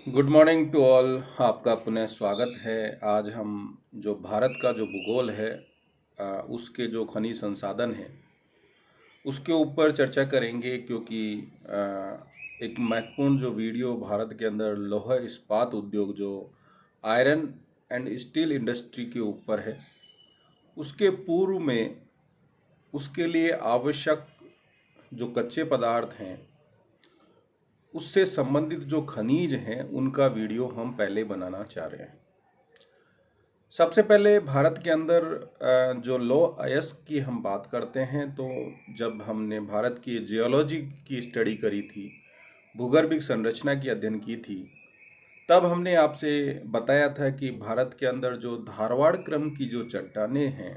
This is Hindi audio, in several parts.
Good morning to all. आपका पुनः स्वागत है। आज हम जो भारत का जो भूगोल है उसके जो खनिज संसाधन है उसके ऊपर चर्चा करेंगे, क्योंकि एक महत्वपूर्ण जो वीडियो भारत के अंदर लौह इस्पात उद्योग जो आयरन एंड स्टील इंडस्ट्री के ऊपर है, उसके पूर्व में उसके लिए आवश्यक जो कच्चे पदार्थ हैं उससे संबंधित जो खनिज हैं उनका वीडियो हम पहले बनाना चाह रहे हैं। सबसे पहले भारत के अंदर जो लौ अयस्क की हम बात करते हैं, तो जब हमने भारत की जियोलॉजी की स्टडी करी थी, भूगर्भिक संरचना की अध्ययन की थी, तब हमने आपसे बताया था कि भारत के अंदर जो धारवाड़ क्रम की जो चट्टानें हैं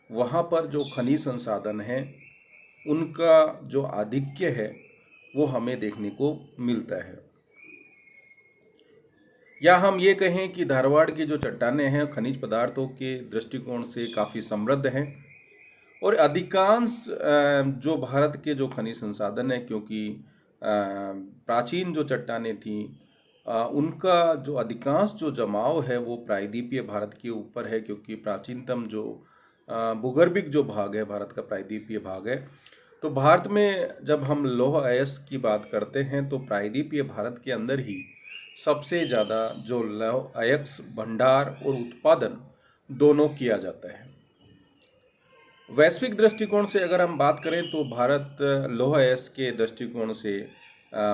वहाँ पर जो खनिज संसाधन हैं उनका जो आधिक्य है वो हमें देखने को मिलता है। या हम ये कहें कि धारवाड़ की जो चट्टानें हैं खनिज पदार्थों के दृष्टिकोण से काफ़ी समृद्ध हैं, और अधिकांश जो भारत के जो खनिज संसाधन हैं, क्योंकि प्राचीन जो चट्टानें थीं उनका जो अधिकांश जो जमाव है वो प्रायद्वीपीय भारत के ऊपर है, क्योंकि प्राचीनतम जो भूगर्भिक जो भाग है भारत का प्रायद्वीपीय भाग है। तो भारत में जब हम लौह अयस्क की बात करते हैं तो प्रायद्वीपीय भारत के अंदर ही सबसे ज़्यादा जो लौह अयस्क भंडार और उत्पादन दोनों किया जाता है। वैश्विक दृष्टिकोण से अगर हम बात करें तो भारत लौह अयस्क के दृष्टिकोण से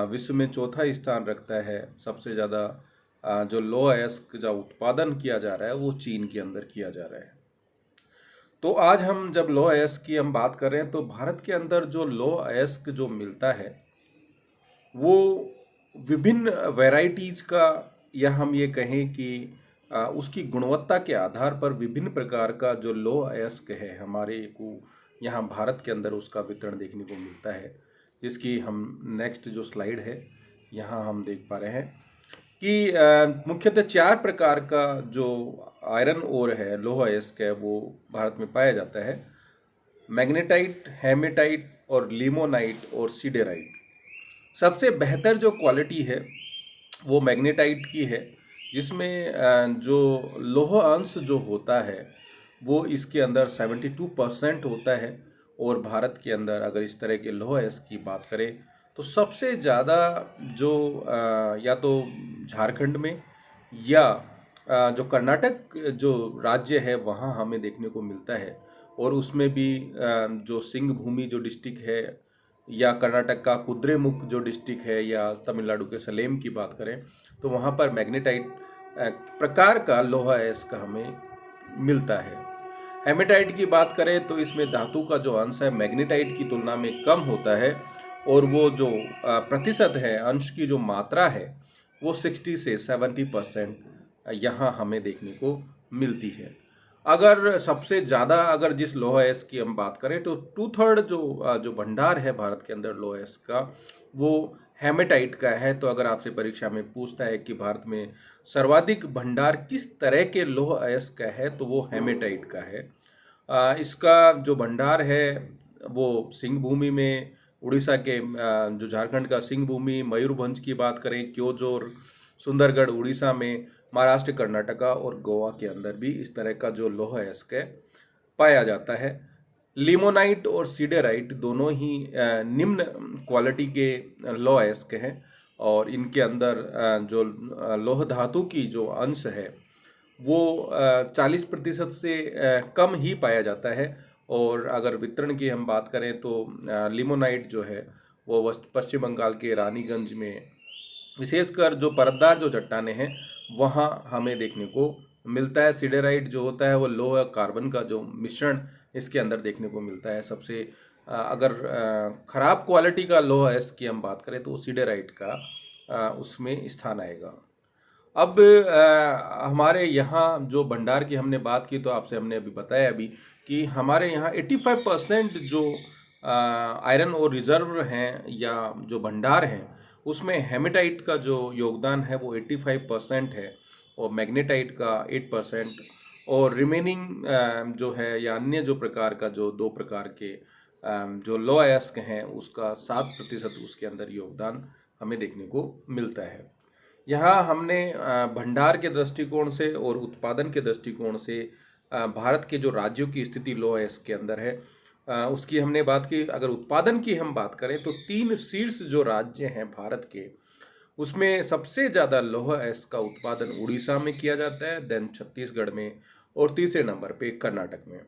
विश्व में चौथा स्थान रखता है। सबसे ज़्यादा जो लौह अयस्क का उत्पादन किया जा रहा है वो चीन के अंदर किया जा रहा है। तो आज हम जब लौह अयस्क की हम बात कर रहे हैं तो भारत के अंदर जो लौह अयस्क जो मिलता है वो विभिन्न वैरायटीज का, या हम ये कहें कि उसकी गुणवत्ता के आधार पर विभिन्न प्रकार का जो लौह अयस्क है हमारे को यहाँ भारत के अंदर उसका वितरण देखने को मिलता है। जिसकी हम नेक्स्ट जो स्लाइड है यहाँ हम देख पा रहे हैं कि मुख्यतः 4 प्रकार का जो आयरन ओर है, लौह अयस्क है, वो भारत में पाया जाता है। मैग्नेटाइट, हेमेटाइट और लिमोनाइट और सीडेराइट। सबसे बेहतर जो क्वालिटी है वो मैग्नेटाइट की है, जिसमें जो लौह अंश जो होता है वो इसके अंदर 72% होता है। और भारत के अंदर अगर इस तरह के लौह अयस्क की बात करें तो सबसे ज़्यादा जो या तो झारखंड में या जो कर्नाटक जो राज्य है वहाँ हमें देखने को मिलता है। और उसमें भी जो सिंह भूमि जो डिस्ट्रिक्ट है, या कर्नाटक का कुद्रेमुख जो डिस्ट्रिक्ट है, या तमिलनाडु के सलेम की बात करें तो वहाँ पर मैग्नेटाइट प्रकार का लौह अयस्क हमें मिलता है। हेमेटाइट की बात करें तो इसमें धातु का जो अंश है मैग्नेटाइट की तुलना में कम होता है, और वो जो प्रतिशत है, अंश की जो मात्रा है वो 60 से 70% यहाँ हमें देखने को मिलती है। अगर सबसे ज़्यादा अगर जिस लौह अयस्क की हम बात करें तो 2/3 जो भंडार है भारत के अंदर लौह अयस्क का वो हेमेटाइट का है। तो अगर आपसे परीक्षा में पूछता है कि भारत में सर्वाधिक भंडार किस तरह के लौह अयस्क का है तो वो हेमेटाइट का है। इसका जो भंडार है वो सिंह भूमि में, उड़ीसा के जो झारखंड का सिंह भूमि, मयूरभंज की बात करें, क्योंझोर, सुंदरगढ़ उड़ीसा में, महाराष्ट्र, कर्नाटका और गोवा के अंदर भी इस तरह का जो लौह अयस्क है पाया जाता है। लिमोनाइट और सीडेराइट दोनों ही निम्न क्वालिटी के लौह अयस्क हैं, और इनके अंदर जो लौह धातु की जो अंश है वो 40% से कम ही पाया जाता है। और अगर वितरण की हम बात करें तो लिमोनाइट जो है वो पश्चिम बंगाल के रानीगंज में, विशेषकर जो परतदार जो चट्टानें हैं वहाँ हमें देखने को मिलता है। सीडेराइट जो होता है वो लोह कार्बन का जो मिश्रण इसके अंदर देखने को मिलता है। सबसे अगर खराब क्वालिटी का लोह अयस्क की हम बात करें तो सीडेराइट का उसमें स्थान आएगा। अब हमारे यहाँ जो भंडार की हमने बात की तो आपसे हमने अभी बताया अभी कि हमारे यहाँ 85% जो आयरन और रिजर्व हैं या जो भंडार हैं उसमें हेमेटाइट का जो योगदान है वो 85% है, और मैग्नेटाइट का 8%, और रिमेनिंग जो है या अन्य जो प्रकार का जो 2 प्रकार के जो लौह अयस्क हैं उसका 7% उसके अंदर योगदान हमें देखने को मिलता है। यहाँ हमने भंडार के दृष्टिकोण से और उत्पादन के दृष्टिकोण से भारत के जो राज्यों की स्थिति लौह अयस्क के अंदर है उसकी हमने बात की। अगर उत्पादन की हम बात करें तो 3 शीर्ष जो राज्य हैं भारत के, उसमें सबसे ज़्यादा लौह अयस्क का उत्पादन उड़ीसा में किया जाता है, देन छत्तीसगढ़ में, और तीसरे नंबर पे कर्नाटक में।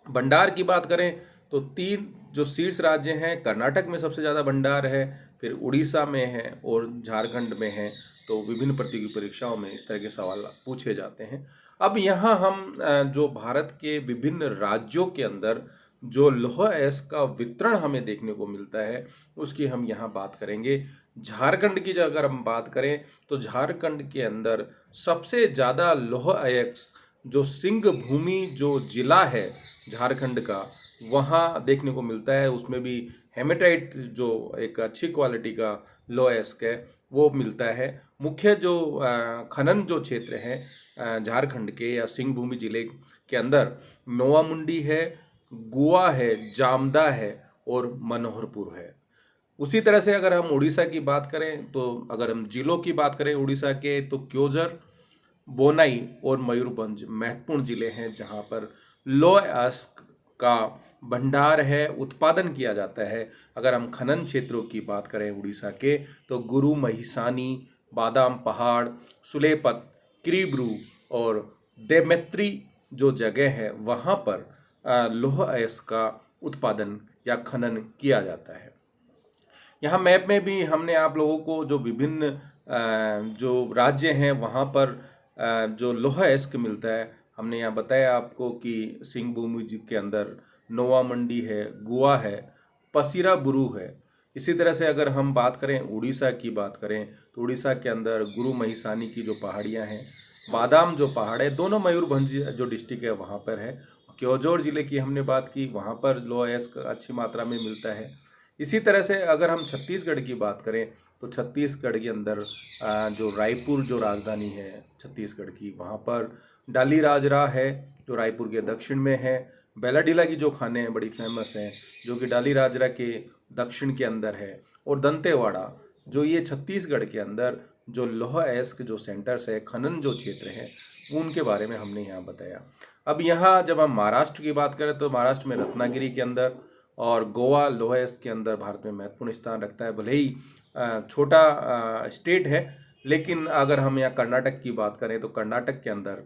भंडार की बात करें तो 3 जो शीर्ष राज्य हैं, कर्नाटक में सबसे ज़्यादा भंडार है, फिर उड़ीसा में है और झारखंड में है। तो विभिन्न प्रतियोगी परीक्षाओं में इस तरह के सवाल पूछे जाते हैं। अब यहाँ हम जो भारत के विभिन्न राज्यों के अंदर जो लौह अयस्क का वितरण हमें देखने को मिलता है उसकी हम यहाँ बात करेंगे। झारखंड की अगर हम बात करें तो झारखंड के अंदर सबसे ज़्यादा लौह अयस्क जो सिंह भूमि जो जिला है झारखंड का, वहाँ देखने को मिलता है। उसमें भी हेमेटाइट जो एक अच्छी क्वालिटी का लौह अयस्क है वो मिलता है। मुख्य जो खनन जो क्षेत्र है झारखंड के या सिंह भूमि जिले के अंदर नोवामुंडी है, गुआ है, जामदा है और मनोहरपुर है। उसी तरह से अगर हम उड़ीसा की बात करें तो अगर हम जिलों की बात करें उड़ीसा के तो क्योंझर, बोनाई और मयूरभंज महत्वपूर्ण जिले हैं जहां पर लौह अयस्क का भंडार है, उत्पादन किया जाता है। अगर हम खनन क्षेत्रों की बात करें उड़ीसा के तो गुरु महिसानी, बादाम पहाड़, सुलेपत, क्रीब्रू और देमेत्री जो जगह है वहाँ पर लौह अयस्क का उत्पादन या खनन किया जाता है। यहाँ मैप में भी हमने आप लोगों को जो विभिन्न जो राज्य हैं वहाँ पर जो लौह अयस्क मिलता है हमने यहाँ बताया आपको कि सिंह भूमि के अंदर नोवामंडी है, गोवा है, पसीराबुरु है। इसी तरह से अगर हम बात करें उड़ीसा की बात करें तो उड़ीसा के अंदर गुरु महिसानी की जो पहाड़ियाँ हैं, बादाम जो पहाड़ है, दोनों मयूरभंज जो डिस्ट्रिक्ट है वहाँ पर है। क्योंझोर जिले की हमने बात की, वहाँ पर लौह अयस्क अच्छी मात्रा में मिलता है। इसी तरह से अगर हम छत्तीसगढ़ की बात करें तो छत्तीसगढ़ के अंदर जो रायपुर जो राजधानी है छत्तीसगढ़ की, वहाँ पर डाली राजरा है जो रायपुर के दक्षिण में है। बेलाडीला की जो खाने हैं बड़ी फेमस हैं जो कि डाली राजरा के दक्षिण के अंदर है। और दंतेवाड़ा जो ये छत्तीसगढ़ के अंदर जो लौह अयस्क जो सेंटर्स है, खनन जो क्षेत्र है, उनके बारे में हमने यहाँ बताया। अब यहाँ जब हम महाराष्ट्र की बात करें तो महाराष्ट्र में रत्नागिरी के अंदर और गोवा लौह अयस्क के अंदर भारत में महत्वपूर्ण स्थान रखता है। भले ही छोटा स्टेट है, लेकिन अगर हम यहाँ कर्नाटक की बात करें तो कर्नाटक के अंदर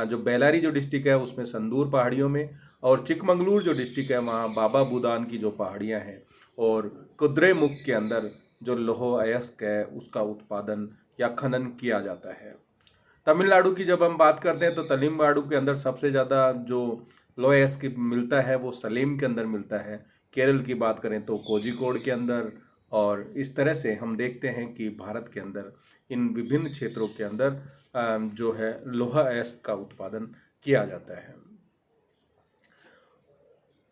जो बेलारी जो डिस्ट्रिक्ट है उसमें संदूर पहाड़ियों में, और चिकमंगलूर जो डिस्ट्रिक्ट है वहाँ बाबा बुदान की जो पहाड़ियाँ हैं, और कुद्रेमुख के अंदर जो लौह अयस्क है उसका उत्पादन या खनन किया जाता है। तमिलनाडु की जब हम बात करते हैं तो तमिलनाडु के अंदर सबसे ज़्यादा जो लौह अयस्क मिलता है वो सलेम के अंदर मिलता है। केरल की बात करें तो कोझिकोड के अंदर। और इस तरह से हम देखते हैं कि भारत के अंदर इन विभिन्न क्षेत्रों के अंदर जो है लौह अयस्क का उत्पादन किया जाता है।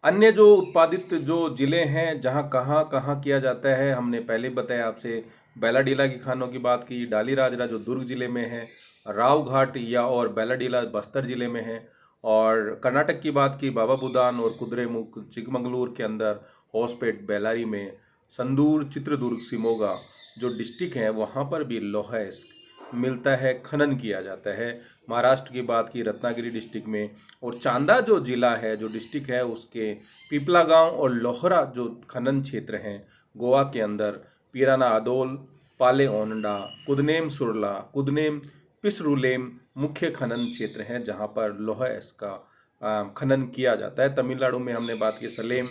अन्य जो उत्पादित जो जिले हैं जहाँ कहाँ कहाँ किया जाता है हमने पहले बताया आपसे। बैलाडीला की खानों की बात की, डाली राजरा जो दुर्ग जिले में है, राव घाट या और बैलाडीला बस्तर जिले में है। और कर्नाटक की बात की, बाबा बुदान और कुद्रेमुख चिकमंगलूर के अंदर, होसपेट बेलारी में, संदूर चित्रदुर्ग सिमोगा जो डिस्ट्रिक्ट हैं वहाँ पर भी लौह अयस्क मिलता है, खनन किया जाता है। महाराष्ट्र की बात की रत्नागिरी डिस्ट्रिक्ट में, और चांदा जो जिला है जो डिस्ट्रिक्ट है उसके पिपला गांव और लोहरा जो खनन क्षेत्र हैं गोवा के अंदर, पीराना अदोल, पाले ओनडा, कुदनेम सुरला, कुदनेम पिसरुलेम मुख्य खनन क्षेत्र हैं जहां पर लौह अयस्क का खनन किया जाता है। तमिलनाडु में हमने बात की सलेम,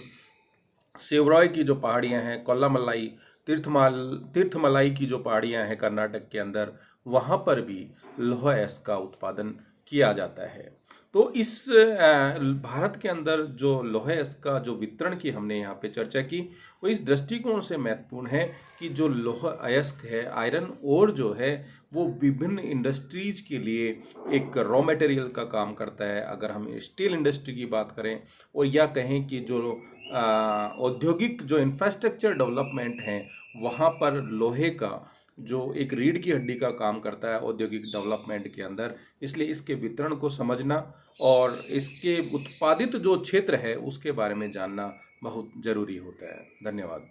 सेवरॉय की जो पहाड़ियां हैं, कोल्लामलाई, तीर्थमलाई की जो पहाड़ियां हैं कर्नाटक के अंदर, वहाँ पर भी लौह अयस्क का उत्पादन किया जाता है। तो इस भारत के अंदर जो लौह अयस्क का जो वितरण की हमने यहाँ पे चर्चा की वो इस दृष्टिकोण से महत्वपूर्ण है कि जो लौह अयस्क है, आयरन ओर जो है, वो विभिन्न इंडस्ट्रीज के लिए एक रॉ मटेरियल का काम करता है। अगर हम स्टील इंडस्ट्री की बात करें और या कहें कि जो औद्योगिक जो इंफ्रास्ट्रक्चर डेवलपमेंट है वहाँ पर लोहे का जो एक रीढ़ की हड्डी का काम करता है औद्योगिक डेवलपमेंट के अंदर। इसलिए इसके वितरण को समझना और इसके उत्पादित जो क्षेत्र है उसके बारे में जानना बहुत जरूरी होता है। धन्यवाद।